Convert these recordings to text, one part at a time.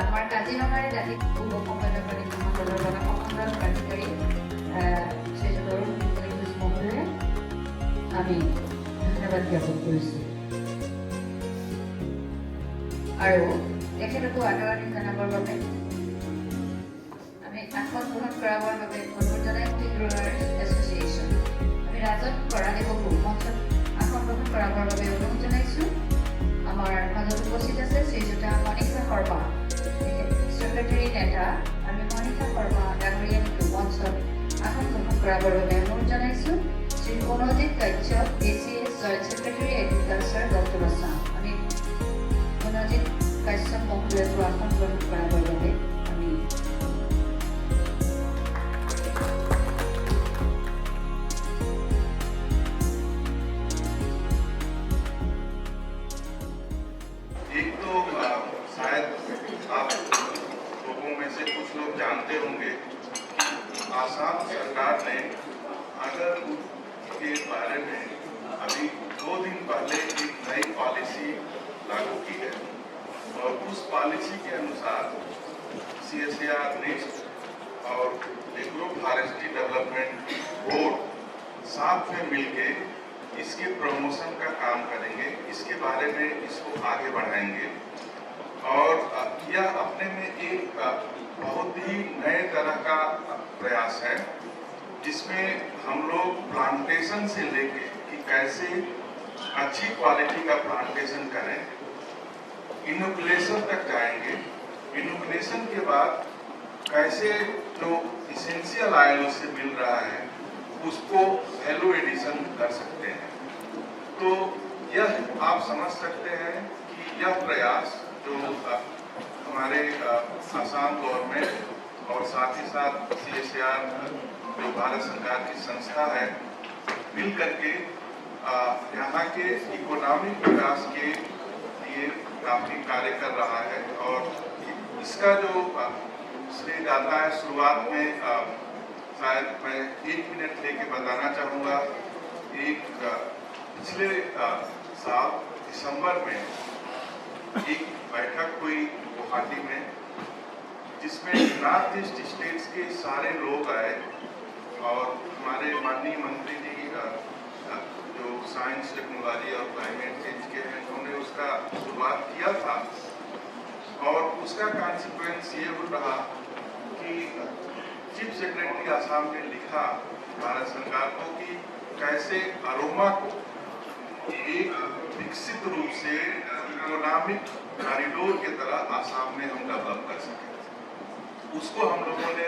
আমাৰ কাজিৰঙাৰ জাতীয় উপসংহাৰকাৰী মহাদলৰ গণসংগ্ৰাম কাৰ্যকাৰী শ্ৰীযুত মহোদয়ে আমি ধন্যবাদ জ্ঞাপন কৰিছোঁ আৰু তেখেতকো আদৰণি জনাবৰ বাবে আমি আসন গ্ৰহণ কৰাবৰ বাবে অনুৰোধ জনাইছোঁ ৰুৰাল এছ'চিয়েশ্যন আমি ৰাজত কৰাদেৱকো মঞ্চত আসন গ্ৰহণ কৰাবৰ বাবে অনুৰোধ জনাইছোঁ আমাৰ মাজত উপস্থিত আছে শ্ৰীযুত মনীষা শৰ্মা ছেক্ৰেটাৰী নেতা আমি মনীষা শৰ্মা ডাঙৰীয়ানীকো মঞ্চত আসন গ্ৰহণ কৰাবৰ বাবে অনুৰোধ জনাইছোঁ Shri Manojit Kashyap ACS joint secretary agriculture doctor Assam আমি মনোজিত কাশ্যপ মহোদয়কো আসন গ্ৰহণ কৰাবৰ বাবে আমি जानते होंगे आसाम सरकार ने अगर के बारे में अभी 2 दिन पहले एक नई पॉलिसी लागू की है और उस पॉलिसी के अनुसार CSIR नेक्स्ट और एग्रो फॉरेस्ट्री डेवलपमेंट बोर्ड साथ में मिलके इसके प्रमोशन का काम करेंगे, इसके बारे में इसको आगे बढ़ाएंगे और यह अपने में एक बहुत ही नए तरह का प्रयास है जिसमें हम लोग प्लांटेशन से लेके कि कैसे अच्छी क्वालिटी का प्लांटेशन करें, इनोकुलेशन तक जाएंगे। इनोकुलेशन के बाद कैसे जो इसेंशियल ऑयल उससे मिल रहा है उसको वैल्यू एडिशन कर सकते हैं। तो यह आप समझ सकते हैं कि यह प्रयास जो हमारे आसाम गवर्नमेंट और साथ ही साथ CSIR जो भारत सरकार की संस्था है मिल करके यहाँ के इकोनॉमिक विकास के लिए काफ़ी कार्य कर रहा है और इसका जो श्रेय जाता है शुरुआत में शायद मैं 1 मिनट लेके बताना चाहूँगा। एक पिछले साल दिसंबर में एक बैठक हुई गुवाहाटी में जिसमें नॉर्थ ईस्ट स्टेट्स के सारे लोग आए और हमारे माननीय मंत्री जी जो साइंस टेक्नोलॉजी और क्लाइमेट चेंज के हैं उन्होंने उसका शुरुआत किया था और उसका कॉन्सिक्वेंस ये हो रहा कि चीफ सेक्रेटरी आसाम ने लिखा भारत सरकार को कि कैसे अरोमा को एक विकसित रूप से इकोनॉमिक कॉरिडोर की तरह आसाम में हम डेवलप कर सकें। उसको हम लोगों ने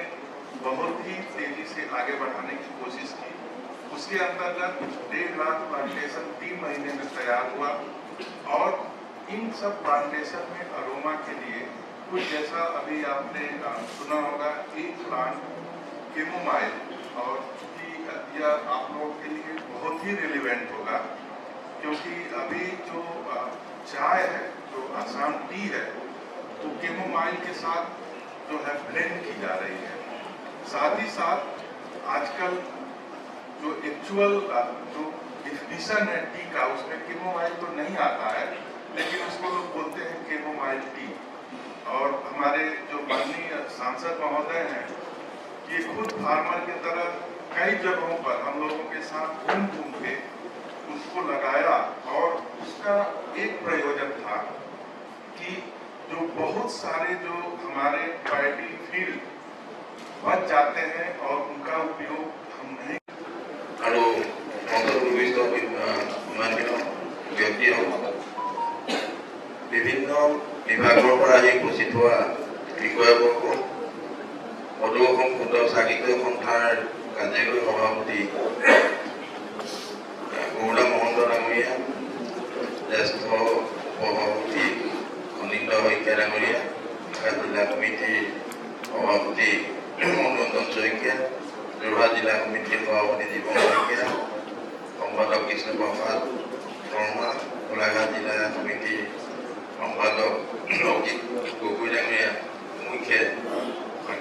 बहुत ही तेजी से आगे बढ़ाने की कोशिश की। उसके अंतर्गत 1.5 लाख प्लांटेशन 3 महीने में तैयार हुआ और इन सब प्लांटेशन में अरोमा के लिए कुछ जैसा अभी आपने सुना होगा एक प्लांट कैमोमाइल और यह आप लोगों के लिए बहुत ही रिलेवेंट होगा क्योंकि अभी जो चाय है जो आसाम टी है तो कैमोमाइल के साथ जो है ब्लेंड की जा रही है। साथ ही साथ आजकल जो एक्चुअल जो डिफिनीशन है टी का उसमें कैमोमाइल तो नहीं आता है लेकिन उसको लोग बोलते हैं कैमोमाइल टी। और हमारे जो माननीय सांसद महोदय हैं ये खुद फार्मर की तरह कई जगहों पर हम लोगों के साथ घूम घूम के उसको लगाया और उसका एक प्रयोजन था कि जो बहुत सारे जो हमारे पैडी फील्ड बच जाते हैं और उनका उपयोग हम नहीं विभिन्न विभागों पर उपस्थित हुआ বিষয়বর্গ অদূৰসং ক্ষুদ্ৰ চাগিত সন্থাৰ কাৰ্যকৰী সভাপতি গৌৰা মহন্ত ডাঙৰীয়া, জ্যেষ্ঠ সভাপতি অনিন্দ শইকীয়া ডাঙৰীয়া, জিলা কমিটিৰ সভাপতি মনোৰঞ্জন শইকীয়া, যোৰহাট জিলা কমিটিৰ সভাপতি জীৱন শইকীয়া, সম্পাদক কৃষ্ণ প্ৰসাদ শৰ্মা, গোলাঘাট জিলা কমিটিৰ সম্পাদক লৌকিক গগৈ ডাঙৰীয়া, মুখ্য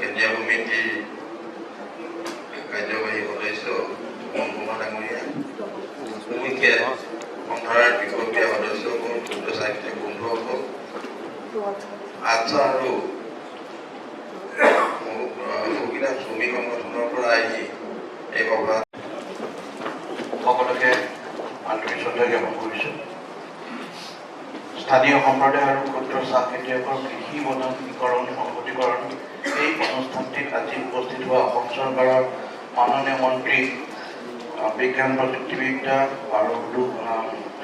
কেন্দ্ৰীয় কমিটিৰ কাৰ্যবাহী সদস্য সুমন কুমাৰ ডাঙৰীয়া, মুখ্য সন্থাৰ বিষয়ববীয়া সদস্যসকল, ক্ষুদ্ৰ সাহিত্যিক বন্ধুসকল, আচ্ছা আৰু চকীদাৰ শ্ৰমিক সংগঠনৰ পৰা আহি এই সভাত সকলোকে আন্তৰিক শ্ৰদ্ধা জ্ঞাপন কৰিছোঁ। স্থানীয় সম্প্ৰদায় আৰু ক্ষুদ্ৰ চাহ খেতিয়কৰ কৃষি বনকীকৰণ সংহতীকৰণ এই অনুষ্ঠানটিত আজি উপস্থিত হোৱা অসম চৰকাৰৰ মাননীয় মন্ত্ৰী বিজ্ঞান প্ৰযুক্তিবিদ্যা আৰু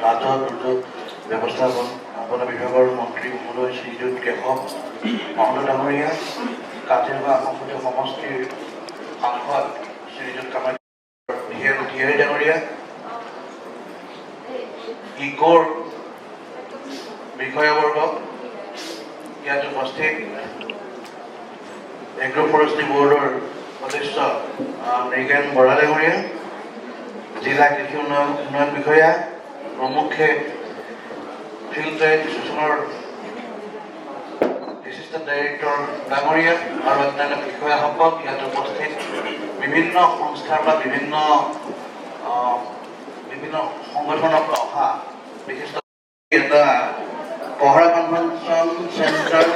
ৰাজহ দুৰ্যোগ ব্যৱস্থাপনা বিভাগৰ মন্ত্ৰী মহোদয় শ্ৰীযুত কেশৱ মহন্ত ডাঙৰীয়া, কাজিৰঙা সংসদীয় সমষ্টিৰ সাংসদ শ্ৰীযুত কামাখ্যা ধিয়েৰী ডাঙৰীয়া, ইকোৰ বিষয়াবৰ্গ, ইয়াত উপস্থিত এগ্ৰ ফৰেষ্ট্ৰি বৰ্ডৰ সদস্য মৃগেন বৰা ডাঙৰীয়া, জিলা কৃষি উন্নয়ন বিষয়া প্ৰমুখ্যে ফিল্ড ট্ৰেড এছ'চিয়েশ্যনৰ এছিষ্টেণ্ট ডাইৰেক্টৰ ডাঙৰীয়া আৰু অন্যান্য বিষয়াসকল, ইয়াত উপস্থিত বিভিন্ন সংস্থাৰ বা বিভিন্ন সংগঠনৰ পৰা অহা বিশিষ্ট এটা পহৰা কনভেনশ্যন চেণ্টাৰ,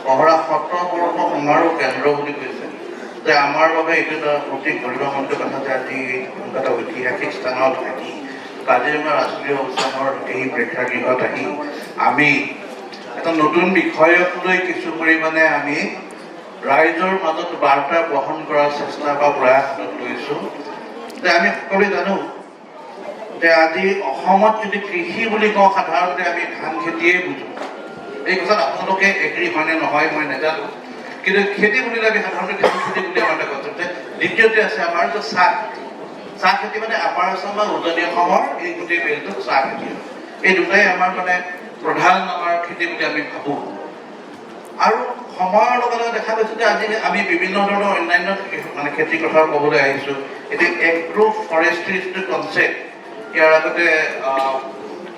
পহৰা সত্ৰবৰ্ষ সমাৰোহ কেন্দ্ৰ বুলি কৈছে যে আমাৰ বাবে এইটো এটা অতি গৌৰৱান্বিত কথা যে আজি এটা ঐতিহাসিক স্থানত থাকি কাজিৰঙা ৰাষ্ট্ৰীয় উদ্যানৰ এই প্ৰেক্ষাগৃহত আহি আমি এটা নতুন বিষয়ক লৈ কিছু পৰিমাণে আমি ৰাইজৰ মাজত বাৰ্তা বহন কৰাৰ চেষ্টা বা প্ৰয়াস লৈছোঁ। যে আমি সকলোৱে জানো যে আজি অসমত যদি কৃষি বুলি কওঁ সাধাৰণতে আমি ধান খেতিয়ে বুজোঁ। এই কথাত আপোনালোকে এগ্ৰী হয়নে নহয় মই নাজানো, কিন্তু খেতি বুলিলে আমি সাধাৰণতে ধান খেতি বুলি আমাৰ এটা কথা। দ্বিতীয়তে আছে আমাৰ যে চাহ খেতি মানে আপাৰ আছাম বা উজনি অসমৰ এই গোটেই বেলটো চাহ খেতি, এই দুটাই আমাৰ মানে প্ৰধান আমাৰ খেতি বুলি আমি ভাবোঁ। আৰু সময়ৰ লগে লগে দেখা পাইছোঁ যে আজি আমি বিভিন্ন ধৰণৰ অন্যান্য মানে খেতিৰ কথা ক'বলৈ আহিছোঁ। এতিয়া এগ্ৰ ফৰেষ্ট্ৰি যিটো কনচেপ্ট, ইয়াৰ আগতে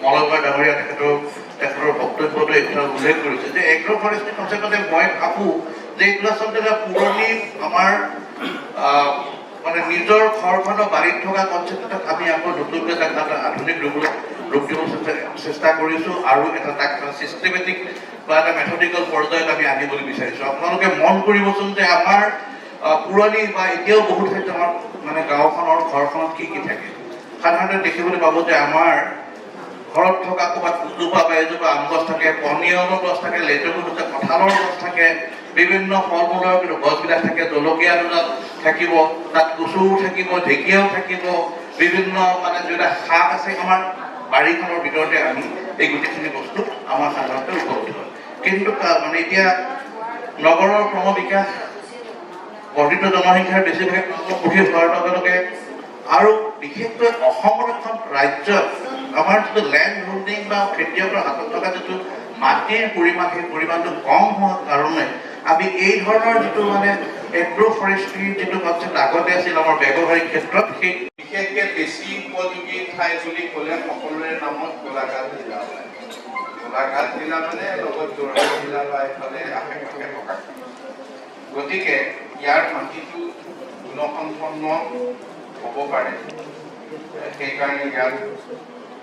মলয় ডাঙৰীয়া তেখেতৰ বক্তব্যটো এই কথা উল্লেখ কৰিছে যে এগ্ৰ ফৰেষ্ট্ৰি কনচেপ্টতে মই ভাবোঁ যে এইটো আচলতে এটা পুৰণি আমাৰ মানে নিজৰ ঘৰখনৰ বাৰীত থকা কনচেপ্ট এটাক আমি আকৌ নতুনকৈ এটা আধুনিক ৰূপ দিব চেষ্টা কৰিছোঁ আৰু এটা তাক চিষ্টেমেটিক বা এটা মেথডিকেল পৰ্যায়ত আমি আনিবলৈ বিচাৰিছোঁ। আপোনালোকে মন কৰিবচোন যে আমাৰ পুৰণি বা এতিয়াও বহুত ঠাইত আমাৰ মানে গাঁওখনৰ ঘৰখনত কি কি থাকে। সাধাৰণতে দেখিবলৈ পাব যে আমাৰ ঘৰত থকা ক'ৰবাত দুজোপা বা এজোপা আম গছ থাকে, পনিয়লৰ গছ থাকে, লেটেকু গছ থাকে, কঁঠালৰ গছ থাকে, বিভিন্ন ফল মূলৰ গছবিলাক থাকে, জলকীয়া দুডাল থাকিব, তাত কচু থাকিব, ঢেকীয়াও থাকিব, বিভিন্ন মানে যিবিলাক শাক আছে আমাৰ বাৰীখনৰ ভিতৰতে আমি এই গোটেইখিনি বস্তু আমাৰ সাধাৰণতে উপলব্ধ হয়। কিন্তু মানে এতিয়া নগৰৰ ক্ৰমবিকাশ, বৰ্ধিত জনসংখ্যাৰ বেছিভাগে কৰ্মমুখী হোৱাৰ লগে লগে আৰু বিশেষকৈ অসমৰ এখন ৰাজ্যত আমাৰ যিটো লেণ্ড হোল্ডিং বা খেতিয়কৰ হাতত থকা যিটো মাটিৰ পৰিমাণ, সেই পৰিমাণটো কম হোৱাৰ কাৰণে আমি এই ধৰণৰ যিটো মানে এগ্ৰ ফৰেষ্ট্ৰিৰ যিটো কনচেপ্ট আগতে আছিল আমাৰ ব্যৱহাৰিক ক্ষেত্ৰত, সেই বিশেষকৈ বেছি উপযোগী ঠাই বুলি ক'লে সকলোৰে নামত গোলাঘাট জিলা হয়। গোলাঘাট জিলা মানে লগত যোৰহাট জিলা বা এইফালে আশে পাশে থকা। গতিকে ইয়াৰ মাটিটো গুণসম্পন্ন হ'ব পাৰে, সেইকাৰণে ইয়াৰ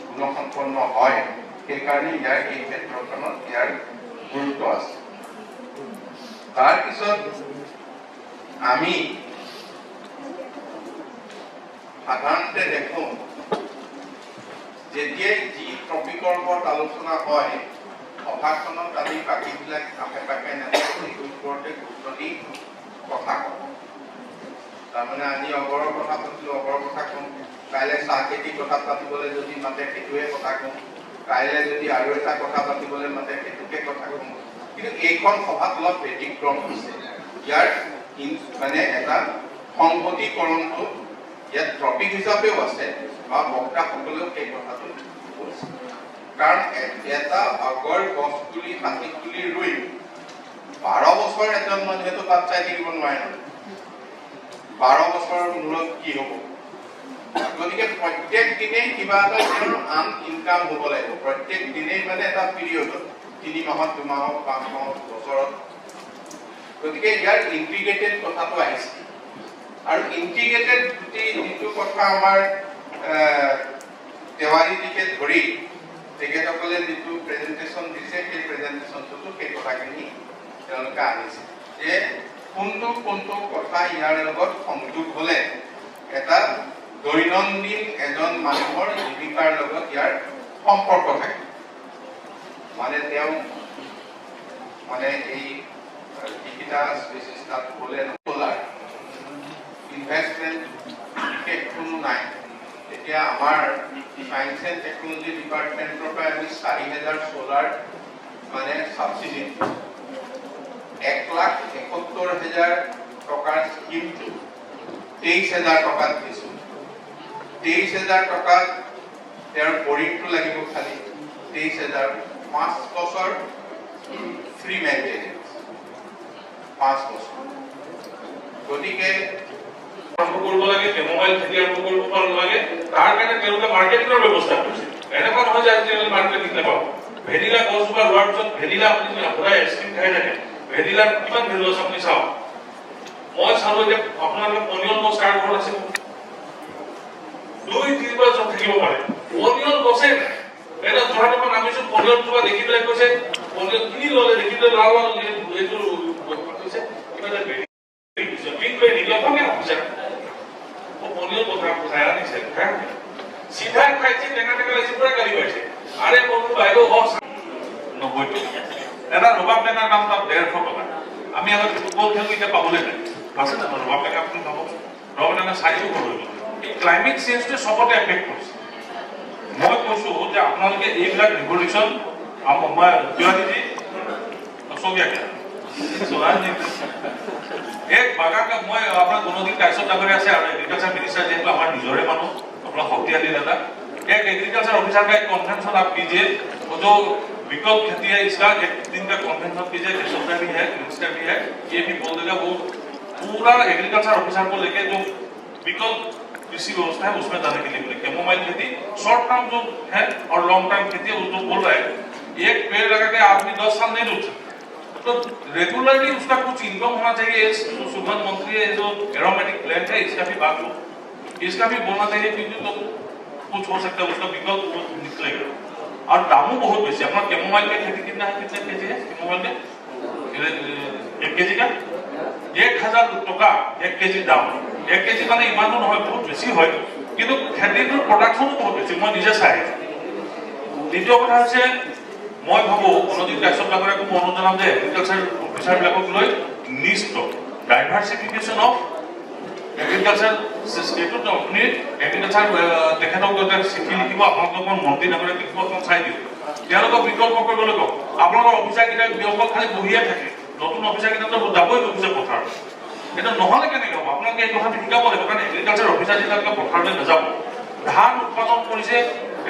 গুণসম্পন্ন হয়, সেইকাৰণে ইয়াৰ এই ক্ষেত্ৰখনত ইয়াৰ গুৰুত্ব আছে। তাৰপিছত আমি সাধাৰণতে দেখোঁ যেতিয়াই যি টপিকৰ ওপৰত আলোচনা হয় সভাখনত আমি বাকীবিলাক আশে পাশে নাথাকে ওপৰতে গুৰুত্ব দি কথা কওঁ। তাৰমানে আজি অগৰৰ কথা পাতিলোঁ, অগৰৰ কথা কওঁ, কাইলৈ চাহ খেতিৰ কথা পাতিবলৈ যদি মাতে সেইটোৱে কথা কওঁ, কাইলৈ যদি আৰু এটা কথা পাতিবলৈ মাতে সেইটোকে কথা কওঁ। কিন্তু এইখন সভাত অলপ ব্যতিক্ৰম হৈছে। ইয়াৰ মানে এটা সংহতিকৰণটো ইয়াত টপিক হিচাপেও আছে বা বক্তাসকলেও সেই কথাটো কৈছে। কাৰণ এটা আগৰ গছ পুলি, হাতী পুলি ৰুই 12 বছৰ এজন মানুহেতো তাত চাই থাকিব নোৱাৰে। 12 বছৰৰ মূৰত কি হ'ব? গতিকে প্ৰত্যেক দিনেই কিবা এটা আন ইনকাম হ'ব লাগিব। প্ৰত্যেক দিনেই মানে এটা পিৰিয়ডত 3 মাহত, 2 মাহত, 5 মাহত, বছৰত। গতিকে ইয়াৰ ইণ্টিগ্ৰেটেড কথাটো আহিছে। আৰু ইণ্টিগ্ৰেটেড যিটো কথা আমাৰ তেওৱাৰীজিকে ধৰি তেখেতসকলে যিটো প্ৰেজেণ্টেশ্যন দিছে, সেই প্ৰেজেণ্টেশ্যনটোতো সেই কথাখিনি তেওঁলোকে আনিছে যে কোনটো কথা ইয়াৰ লগত সংযোগ হ'লে এটা দৈনন্দিন এজন মানুহৰ জীৱিকাৰ লগত ইয়াৰ সম্পৰ্ক থাকে মানে তেওঁ মানে এই যিকেইটা স্পেচিছ তাত হ'লে নকলাৰ ইনভেষ্টমেণ্ট বিশেষ কোনো নাই এতিয়া আমাৰ সায়েন্স এণ্ড টেকনলজি ডিপাৰ্টমেণ্টৰ পৰা আমি 4,000 সোলাৰ মানে সাবসিডি 1,71,000 টকাৰ স্কিমটো 23,000 টকাত দিছোঁ 23,000 টকাত তেওঁৰ বৰিংটো লাগিব খালি 23,000 5 বছৰ ফ্ৰী মেইনটেনেন্স 5 বছৰ গতিকে আৰম্ভ কৰিব লাগে মোবাইল খেতি আৰম্ভ কৰিব লাগে তাৰ কাৰণে তেওঁলোকে মাৰ্কেটিঙৰ ব্যৱস্থা কৰিছে এনেকুৱা নহয় যে আজিকালি মাৰ্কেটিং নাপাব ভেনিলা গছজোপা ৰোৱাৰ পিছত ভেনিলা আপুনি যদি আপোনাৰ আইচক্ৰীম খাই থাকে ভেনিলাৰ কিমান ভেলু আছে আপুনি চাওক মই চালো যে আপোনালোকে অনিয়ন গছ কাৰ ঘৰত আছে 2-3 বাৰ জব থাকিব পাৰে অনিয়ন গছে এটা ধৰাটো নামিছো অনিয়ন জোপা দেখি পেলাই কৈছে অনিয়ন কিনি ল'লে দেখি পেলাই লাল এইটো কৈছে কিবা এটা ভেনিলা কিন্তু নিলফাকে অফিচাৰ অনিয়ন কথা বুঝাই আনিছে সিধা খাইছে টেঙা লাগিছে পুৰা গালি পাইছে আৰে বন্ধু বাইদেউ হক 90 টকা এটা ৰবাব টেঙাৰ দাম তাত 150 টকা আমি আগত ফুটবল খেল এতিয়া পাবলৈ নাই আছে না ৰবাব টেঙা আপুনি পাব ৰবাব টেঙা চাইজো কৰিব এই ক্লাইমেট চেঞ্জটো সবতে এফেক্ট কৰিছে মই কৈছো যে আপোনালোকে এইবিলাক ৰিভলিউচন মই তিৱাৰীজি অশোকিয়াকে সোনাজি এক বাগান মই আপোনাৰ দুদিন কাইছত ডাঙৰে আছে আৰু এগ্ৰিকালচাৰ মিনিষ্টাৰ যেহেতু আমাৰ নিজৰে মানুহ আপোনাৰ শক্তিশালী দাদা एक एग्रीकल्चर ऑफिसर का एक कॉन्फ्रेंस आप कीजिए वो जो विकल्प खेती है इसका एक दिन का कॉन्फ्रेंस कीजिए किशोर भी है मिनिस्टर भी है ये भी बोल देगा वो पूरा एग्रीकल्चर ऑफिसर को लेके जो विकल्प कृषि व्यवस्था है उसमें जाने के लिए बोले कैमोमाइल खेती शॉर्ट टर्म जो है और लॉन्ग टर्म खेती है जो बोल रहा है एक पेड़ लगा के आदमी 10 साल नहीं रुक सकता तो रेगुलरली उसका कुछ इनकम होना चाहिए इस सुगंध मंत्री है जो एरोमेटिक प्लांट है इसका भी बात हो इसका भी बोलना चाहिए क्योंकि तो कुछ हो सकता है उसका विकल्प निकलेगा और दामों बहुत बेसी अपना कैमोमाइल का खेती कितना है कितने केजी है कैमोमाइल में 1 केजी का 1,000 टका 1 केजी दाम 1 केजी माने इमानो নহয় বহুত বেছি হয় কিন্তু খেতিৰ প্ৰডাকশনো বহুত বেছি মই নিজে চাই দ্বিতীয় কথা হৈছে মই ভাবো অনজিত কাশ্যপ ডাঙৰীয়াক মই অনুৰোধ জনাম যে এগ্ৰিকালচাৰ অফিচাৰ বিলাকক লৈ নিষ্ট ডাইভাৰ্সিফিকেশন অফ एग्रीकल्चर सिस्टेम तो अपनी एग्रीकल्चर তেখেতক যদি চিঠি লিখিব আপোনালোকৰ মন্ত্ৰী ডাঙৰে লিখিব এখন চাই দিও তেওঁলোকক বিকল্প কৰিবলৈ কওক আপোনালোকৰ অফিচাৰ কিটা বিকল্প খালি বহিয়ে থাকে নতুন অফিচাৰ কিটা তো যাবই অফিচাৰ পথাৰ এটা নহলে কেনেকৈ হ'ব আপোনালোকে এই কথাটো শিকাব লাগিব কাৰণ এগ্ৰিকালচাৰ অফিচাৰ যেনেকৈ পথাৰলৈ নাযাব ধান উৎপাদন কৰিছে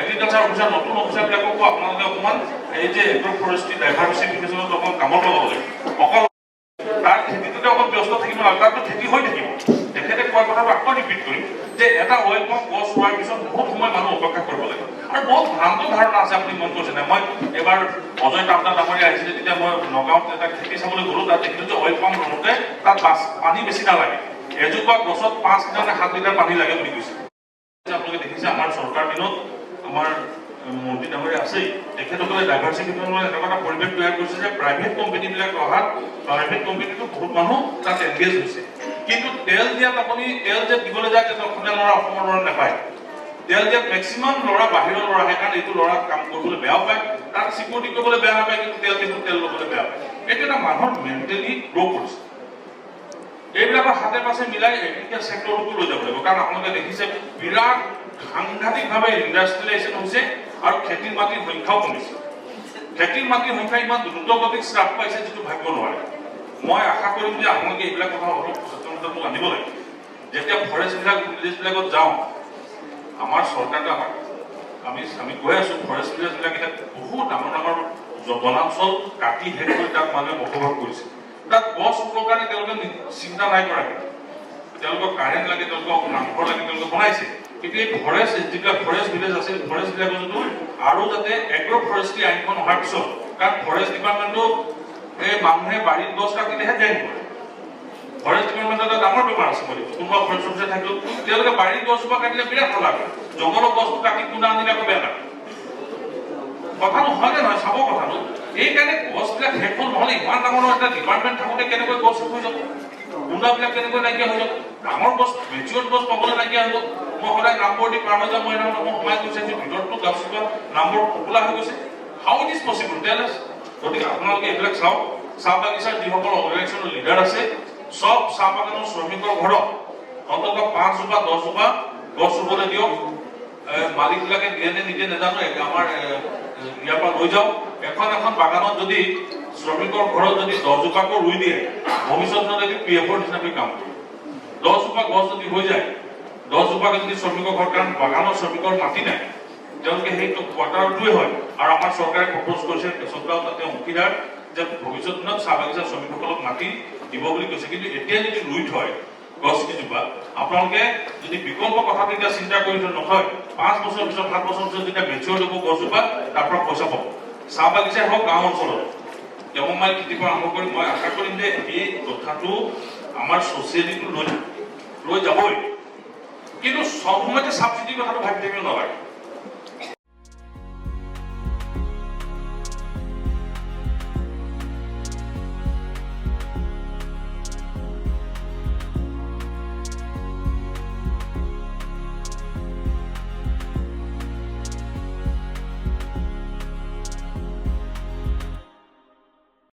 এগ্ৰিকালচাৰ অফিচাৰ নতুন অফিচাৰ বিলাককো আপোনালোকে অকমান এই যে এগ্ৰ ফৰেষ্ট্ৰি ডাইভাৰ্সিফিকেশনত অকমান কামত লগাব লাগিব অকল তাৰ খেতিটোতে অকল ব্যস্ত থাকিব আৰু তাতো খেতি হৈ থাকিব তেখেতে কোৱা কথাটো আকৌ ৰিপিট কৰিম যে এটা অইল পাম্প গছ ৰোৱাৰ পিছত বহুত সময় মানুহ অপেক্ষা কৰিব লাগে আৰু বহুত ভ্ৰান্ত ধাৰণা আছে আপুনি মন কৰিছে নাই মই এবাৰ অজয় টামটা ডাঙৰীয়া আহিছিলে তেতিয়া মই নগাঁৱত এটা খেতি চাবলৈ গ'লো তাত দেখিলোঁ যে অইল পাম্প ৰোওঁতে তাত পানী বেছি নালাগে এজোপা গছত 5 লিটাৰ নে 7 লিটাৰ পানী লাগে বুলি কৈছে আপোনালোকে দেখিছে আমাৰ চৰকাৰ দিনত আমাৰ মন্ত্ৰী ডাঙৰীয়া আছেই তেখেতসকলে ডাইভাৰ্সিফিকেশনৰ এনেকুৱা এটা পৰিৱেশ তৈয়াৰ কৰিছে যে প্ৰাইভেট কোম্পানীবিলাক অহাত প্ৰাইভেট কোম্পানীটো বহুত মানুহ তাত এংগেজ হৈছে কিন্তু তেল দিয়াত আপুনি তেল যে দিবলৈ যায় তেতিয়া অসমীয়া ল'ৰা অসমৰ ল'ৰা নাপায় তেল দিয়াত মেক্সিমাম ল'ৰা বাহিৰৰ ল'ৰা আহে কাৰণ এইটো ল'ৰা কাম কৰিবলৈ বেয়া পায় তাত চিকিউৰিটি কৰিবলৈ বেয়া নাপায় কিন্তু তেল ল'বলৈ বেয়া পায় এইটো এটা মানুহৰ মেণ্টেলি গ্ৰ' কৰিছে এইবিলাকৰ হাতে পাছে মিলাই এগ্ৰিকালচাৰ ছেক্টৰটো লৈ যাব লাগিব কাৰণ আপোনালোকে দেখিছে বিৰাট সাংঘাতিকভাৱে ইণ্ডাষ্ট্ৰিয়েলাইজেশ্যন হৈছে আৰু খেতিৰ মাটিৰ সংখ্যাও কমিছে খেতিৰ মাটিৰ সংখ্যা ইমান দ্ৰুতগতিত হ্ৰাস পাইছে যিটো ভাবিব নোৱাৰে মই আশা কৰিম যে আপোনালোকে এইবিলাক কথা অলপ সচেতনতাটো আনিব লাগে যেতিয়া ফৰেষ্ট ভিলেজবিলাকত যাওঁ আমাৰ চৰকাৰটো আমাক আমি কৈ আছোঁ ফৰেষ্ট ভিলেজবিলাক এতিয়া বহুত ডাঙৰ ডাঙৰ বনাঞ্চল কাটি শেষ কৰি তাত মানুহে বসবাস কৰিছে তাত গছ ৰুবৰ কাৰণে তেওঁলোকে চিন্তা নাই কৰা তেওঁলোকক কাৰেণ্ট লাগে তেওঁলোকক নামঘৰ লাগে তেওঁলোকে বনাইছে কিন্তু এই ফৰেষ্ট যিবিলাক ফৰেষ্ট ভিলেজ আছে ফৰেষ্ট ভিলেজতো আৰু যাতে এগ্ৰ ফৰেষ্ট্ৰি আইনখন অহাৰ পিছত কাৰণ ফৰেষ্ট ডিপাৰ্টমেণ্টো এই মানুহে বাৰীত গছ কাটিলেহে জেং কৰে ফৰেষ্ট ডিপাৰ্টমেণ্টত এটা ডাঙৰ বেমাৰ আছে মই কোনোবা ফৰেষ্ট অফিচাৰ থাকিলেও তেওঁলোকে বাৰীত গছজোপা কাটিলে বিৰাট ভাল লাগে জংঘলৰ গছটো কাটি কোনা আনিলে আকৌ বেয়া লাগে কথাটো হয়নে নহয় চাব কথাটো এইকাৰণে গছবিলাক শেষ নহ'লে ইমান ডাঙৰ এটা ডিপাৰ্টমেণ্ট থাকোঁতে কেনেকৈ গছ শেষ হৈ যাব কোনোবিলাক কেনেকৈ নাইকিয়া হৈ যাব ডাঙৰ গছ মেচিয়ৰ গছ পাবলৈ নাইকিয়া হৈ গ'ল মই সদায় নম্বৰ দি পাৰ হৈ যাম মই সোমাই গৈছে যে ভিতৰতো গছজোপা নম্বৰ ফোপোলা হৈ গৈছে হাউ ইট ইজ পচিবল টেল আছ গতিকে আপোনালোকে এইবিলাক চাওক চাহ বাগিচাৰ যিসকল অৰ্গেনাইজেশ্যনৰ লিডাৰ আছে সব চাহ বাগানৰ শ্ৰমিকৰ ঘৰত অন্তত 5 জোপা 10 জোপা গছ ৰুবলৈ দিয়ক মালিকবিলাকে দিয়ে নে নিদিয়ে নাজানো আমাৰ ইয়াৰ পৰা লৈ যাওক এখন বাগানত যদি শ্ৰমিকৰ ঘৰত যদি 10 জোপাকৈ ৰুই দিয়ে ভৱিষ্যতলৈকে পিএফৰ নিচিনাকৈ কাম কৰিব 10 জোপা গছ যদি হৈ যায় 10 জোপাকে যদি শ্ৰমিকৰ ঘৰত কাৰণ বাগানৰ শ্ৰমিকৰ মাটি নাই তেওঁলোকে সেইটো কোৱাৰ্টাৰটোৱে হয় আৰু আমাৰ চৰকাৰে প্ৰপ'জ কৰিছে কেশবৰাও তাতে অংশীদাৰ যে ভৱিষ্যত দিনত চাহ বাগিচা শ্ৰমিকসকলক মাটি দিব বুলি কৈছে কিন্তু এতিয়া যদি ৰুই থয় গছ কেইজোপা আপোনালোকে যদি বিকল্প কথাটো এতিয়া চিন্তা কৰি নথয় 5 বছৰ পিছত 7 বছৰ পিছত যেতিয়া মেচিয়ৰ হ'ব গছজোপা তাৰ পৰা পইচা পাব চাহ বাগিচাই হওক গাঁও অঞ্চলত দেৱমাই খেতিৰ পৰা আৰম্ভ কৰি মই আশা কৰিম যে এই কথাটো আমাৰ ছ'চিয়েলিটো লৈ যাবই কিন্তু সব সময়তে ছাবচিডিৰ কথাটো ভাবি থাকিব নালাগে